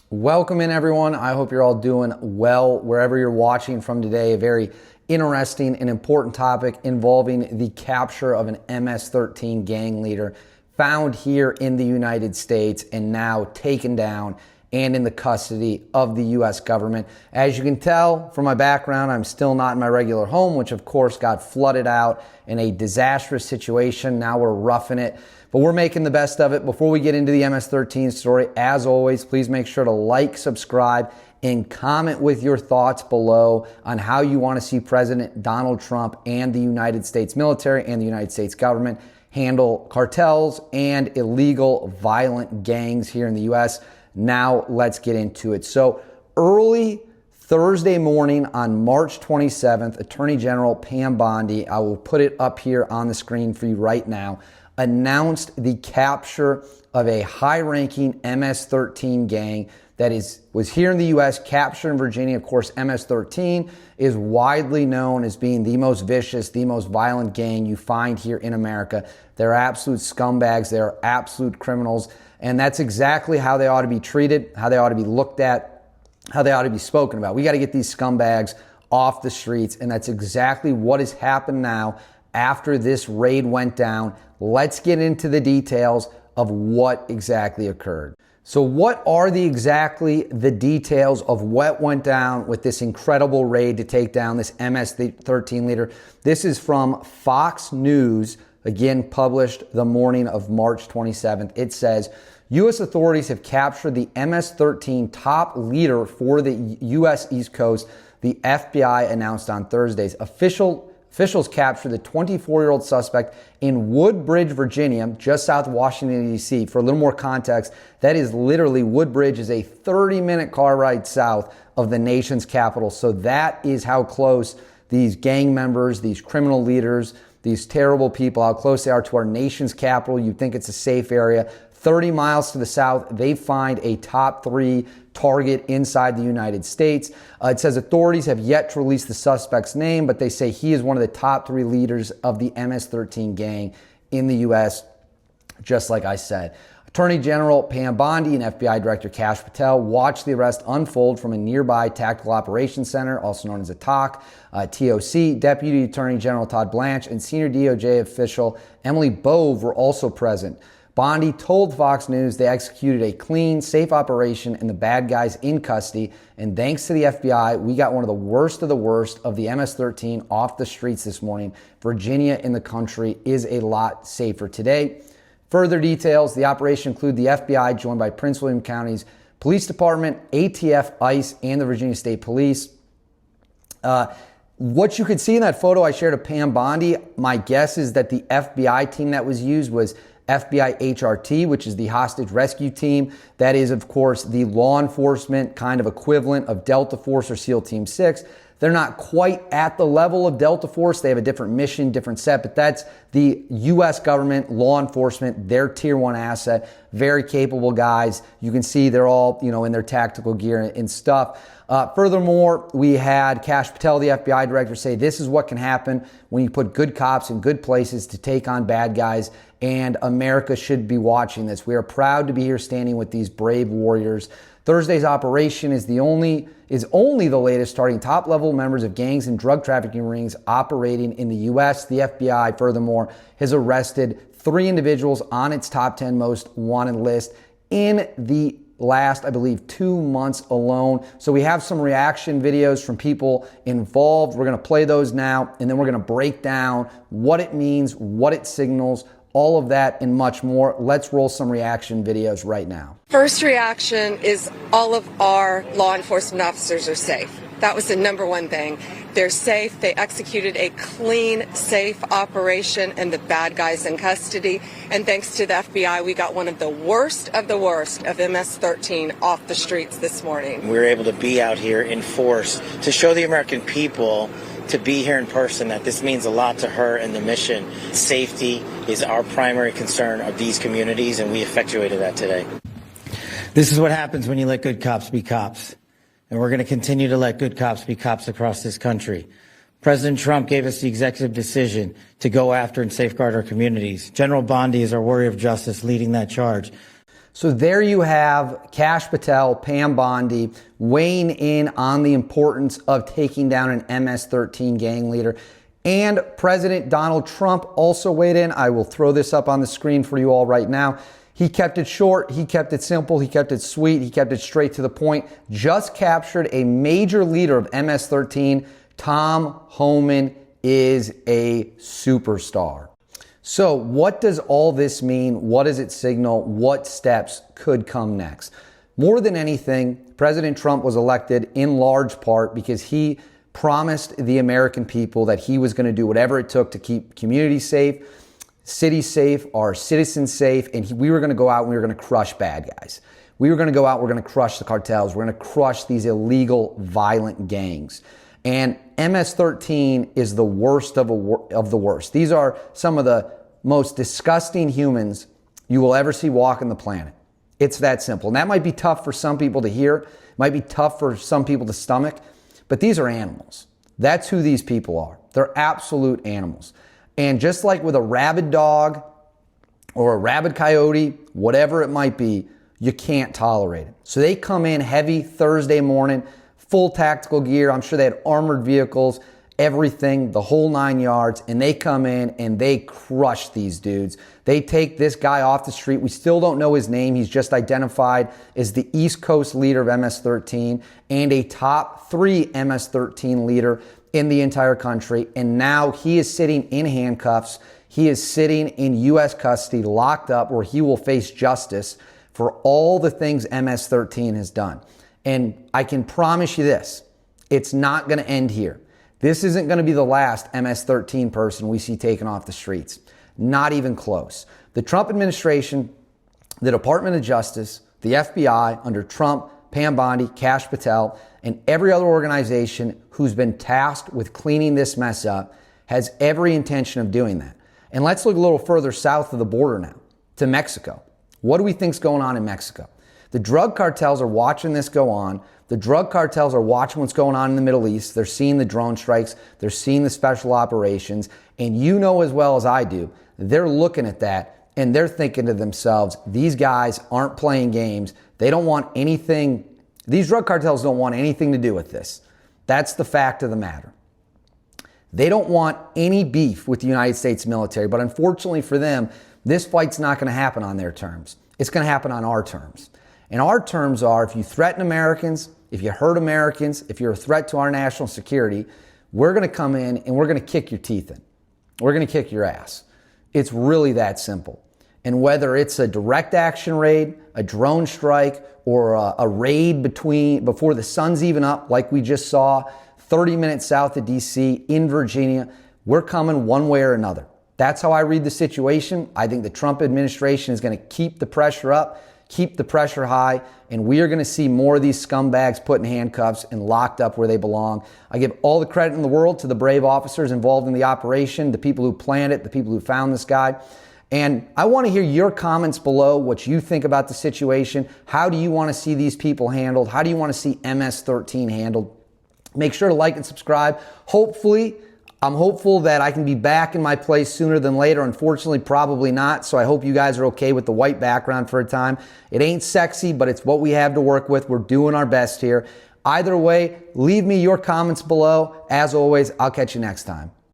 Welcome in, everyone. I hope you're all doing well wherever you're watching from today. A very interesting and important topic involving the capture of an MS-13 gang leader found here in the United States and now taken down and in the custody of the U.S. government. As you can tell from my background, I'm still not in my regular home, which of course got flooded out in a disastrous situation. Now we're roughing it, but we're making the best of it. Before we get into the MS-13 story, as always, please make sure to like, subscribe, and comment with your thoughts below on how you want to see President Donald Trump and the United States military and the United States government handle cartels and illegal violent gangs here in the U.S. Now let's get into it. So early Thursday morning on March 27th, Attorney General Pam Bondi, I will put it up here on the screen for you right now, announced the capture of a high-ranking MS-13 gang that was here in the U.S., captured in Virginia. Of course, MS-13 is widely known as being the most vicious, the most violent gang you find here in America. They're absolute scumbags. They're absolute criminals. And that's exactly how they ought to be treated, how they ought to be looked at, how they ought to be spoken about. We got to get these scumbags off the streets, and that's exactly what has happened now after this raid went down. Let's get into the details of what exactly occurred. So what are exactly the details of what went down with this incredible raid to take down this MS-13 leader? This is from Fox News, again published the morning of March 27th. It says, U.S. authorities have captured the MS-13 top leader for the U.S. East Coast, the FBI announced on Thursdays. Officials captured the 24-year-old suspect in Woodbridge, Virginia, just south of Washington, D.C. For a little more context, that is literally, Woodbridge is a 30-minute car ride south of the nation's capital. So that is how close these gang members, these criminal leaders, these terrible people, how close they are to our nation's capital. You'd think it's a safe area. 30 miles to the south, they find a top 3 target inside the United States. It says authorities have yet to release the suspect's name, but they say he is one of the top 3 leaders of the MS-13 gang in the U.S., just like I said. Attorney General Pam Bondi and FBI Director Kash Patel watched the arrest unfold from a nearby Tactical Operations Center, also known as a TOC. TOC, Deputy Attorney General Todd Blanche, and Senior DOJ official Emily Bove were also present. Bondi told Fox News they executed a clean, safe operation and the bad guys in custody. And thanks to the FBI, we got one of the worst of the MS-13 off the streets this morning. Virginia in the country is a lot safer today. Further details, the operation include the FBI joined by Prince William County's Police Department, ATF, ICE, and the Virginia State Police. What you could see in that photo I shared of Pam Bondi, my guess is that the FBI team that was used was FBI HRT, which is the hostage rescue team. That is, of course, the law enforcement kind of equivalent of Delta Force or SEAL Team 6. They're not quite at the level of Delta Force. They have a different mission, different set, but that's the U.S. government, law enforcement, their tier 1 asset, very capable guys. You can see they're all, in their tactical gear and stuff. Furthermore, we had Kash Patel, the FBI director, say this is what can happen when you put good cops in good places to take on bad guys, and America should be watching this. We are proud to be here standing with these brave warriors. Thursday's operation is only the latest, targeting top-level members of gangs and drug trafficking rings operating in the U.S. The FBI, furthermore, has arrested 3 individuals on its top 10 most wanted list in the last, I believe, 2 months alone. So we have some reaction videos from people involved. We're going to play those now, and then we're going to break down what it means, what it signals, all of that and much more. Let's roll some reaction videos right now. First reaction is all of our law enforcement officers are safe. That was the number one thing. They're safe. They executed a clean, safe operation and the bad guys in custody. And thanks to the FBI, we got one of the worst of MS-13 off the streets this morning. We were able to be out here in force to show the American people, to be here in person, that this means a lot to her and the mission. Safety is our primary concern of these communities, and we effectuated that today. This is what happens when you let good cops be cops. And we're going to continue to let good cops be cops across this country. President Trump gave us the executive decision to go after and safeguard our communities. General Bondi is our warrior of justice leading that charge. So there you have Kash Patel, Pam Bondi, weighing in on the importance of taking down an MS-13 gang leader. And President Donald Trump also weighed in. I will throw this up on the screen for you all right now. He kept it short, he kept it simple, he kept it sweet, he kept it straight to the point. Just captured a major leader of MS-13. Tom Homan is a superstar. So what does all this mean? What does it signal? What steps could come next? More than anything, President Trump was elected in large part because he promised the American people that he was going to do whatever it took to keep communities safe, cities safe, our citizens safe, and we were going to go out and we were going to crush bad guys. We were going to go out, we're going to crush the cartels, we're going to crush these illegal, violent gangs. And MS-13 is the worst of the worst. These are some of the most disgusting humans you will ever see walking the planet. It's that simple. And that might be tough for some people to hear, might be tough for some people to stomach, but these are animals. That's who these people are. They're absolute animals. And just like with a rabid dog or a rabid coyote, whatever it might be, you can't tolerate it. So they come in heavy Thursday morning, full tactical gear. I'm sure they had armored vehicles, everything, the whole 9 yards, and they come in and they crush these dudes. They take this guy off the street. We still don't know his name. He's just identified as the East Coast leader of MS-13 and a top 3 MS-13 leader in the entire country. And now he is sitting in handcuffs. He is sitting in U.S. custody, locked up, where he will face justice for all the things MS-13 has done. And I can promise you this, it's not going to end here. This isn't going to be the last MS-13 person we see taken off the streets. Not even close. The Trump administration, the Department of Justice, the FBI under Trump, Pam Bondi, Kash Patel, and every other organization who's been tasked with cleaning this mess up has every intention of doing that. And let's look a little further south of the border now, to Mexico. What do we think's going on in Mexico? The drug cartels are watching this go on. The drug cartels are watching what's going on in the Middle East. They're seeing the drone strikes. They're seeing the special operations. And you know as well as I do, they're looking at that and they're thinking to themselves, these guys aren't playing games. They don't want anything. These drug cartels don't want anything to do with this. That's the fact of the matter. They don't want any beef with the United States military. But unfortunately for them, this fight's not going to happen on their terms. It's going to happen on our terms. And our terms are, if you threaten Americans, if you hurt Americans, if you're a threat to our national security, we're going to come in and we're going to kick your teeth in. We're going to kick your ass. It's really that simple. And whether it's a direct action raid, a drone strike, or a raid before the sun's even up, like we just saw 30 minutes south of D.C. in Virginia, we're coming one way or another. That's how I read the situation. I think the Trump administration is going to keep the pressure up, keep the pressure high, and we are going to see more of these scumbags put in handcuffs and locked up where they belong. I give all the credit in the world to the brave officers involved in the operation, the people who planned it, the people who found this guy. And I want to hear your comments below, what you think about the situation. How do you want to see these people handled? How do you want to see MS-13 handled? Make sure to like and subscribe. I'm hopeful that I can be back in my place sooner than later. Unfortunately, probably not. So I hope you guys are okay with the white background for a time. It ain't sexy, but it's what we have to work with. We're doing our best here. Either way, leave me your comments below. As always, I'll catch you next time.